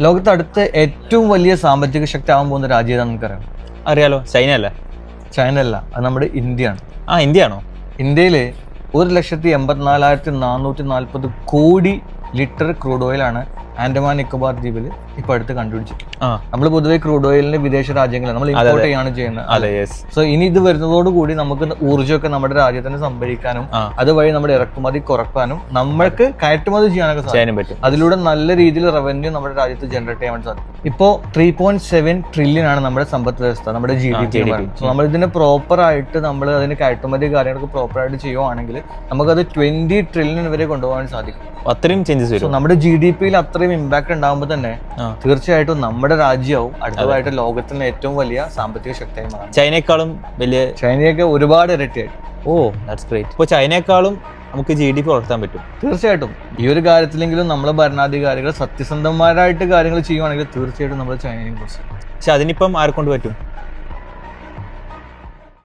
ലോകത്ത് അടുത്ത് ഏറ്റവും വലിയ സാമ്പത്തിക ശക്തി ആവാൻ പോകുന്ന രാജ്യം ഏതാണെന്ന് നമുക്കറിയാം. അറിയാലോ, ചൈന അല്ലേ? ചൈന അല്ല, അത് നമ്മുടെ ഇന്ത്യയാണ്. ഇന്ത്യ ആണോ? ഇന്ത്യയിൽ 1,84,440 കോടി ലിറ്റർ ക്രൂഡ് ഓയിലാണ് ആൻഡമാൻ നിക്കോബാർ ദ്വീപിൽ ഇപ്പൊ അടുത്ത് കണ്ടുപിടിച്ചിട്ട്. നമ്മൾ പൊതുവെ ക്രൂഡ് ഓയിലിന് വിദേശ രാജ്യങ്ങളിൽ നമ്മൾ ഇമ്പോർട്ട് ചെയ്യാണ് ചെയ്യുന്നത്. സോ ഇനി ഇത് വരുന്നതോടുകൂടി നമുക്ക് ഊർജ്ജമൊക്കെ നമ്മുടെ രാജ്യത്തിന് സംഭരിക്കാനും അതുവഴി നമ്മുടെ ഇറക്കുമതി കുറക്കാനും നമ്മൾക്ക് കയറ്റുമതി ചെയ്യാനൊക്കെ പറ്റും. അതിലൂടെ നല്ല രീതിയിൽ റവന്യൂ നമ്മുടെ രാജ്യത്ത് ജനറേറ്റ് ചെയ്യാൻ വേണ്ടി സാധിക്കും. ഇപ്പോൾ 3.7 ട്രില്യൺ ആണ് നമ്മുടെ സമ്പദ് വ്യവസ്ഥ, നമ്മുടെ GDP. സോ നമ്മൾ ഇതിന് പ്രോപ്പർ ആയിട്ട് നമ്മൾ അതിന് കയറ്റുമതി കാര്യങ്ങളൊക്കെ പ്രോപ്പർ ആയിട്ട് ചെയ്യുവാണെങ്കിൽ നമുക്കത് 20 ട്രില്യൺ വരെ കൊണ്ടുപോകാൻ സാധിക്കും. അത്രയും ചേഞ്ചസ് വരും. നമ്മുടെ GDP-യിൽ അത്രയും ഇമ്പാക്ട് ഉണ്ടാകുമ്പോൾ തന്നെ തീർച്ചയായിട്ടും നമ്മുടെ രാജ്യവും അടുത്തതായിട്ട് ലോകത്തിലെ ഏറ്റവും വലിയ സാമ്പത്തിക ശക്തിയായി മാറും. ചൈനയൊക്കെ ഒരുപാട് ഇരട്ടിയായിട്ട്. That's great. ഇപ്പോൾ ചൈനയെക്കാളും നമുക്ക് GDP വളർത്താൻ പറ്റും. തീർച്ചയായിട്ടും ഈ ഒരു കാര്യത്തിലെങ്കിലും നമ്മളെ ഭരണാധികാരികൾ സത്യസന്ധമാരായിട്ട് കാര്യങ്ങൾ ചെയ്യുവാണെങ്കിൽ തീർച്ചയായിട്ടും നമ്മൾ ചൈനയെ കുറിച്ച്. പക്ഷെ അതിനിപ്പം ആരെ കൊണ്ട് പറ്റും?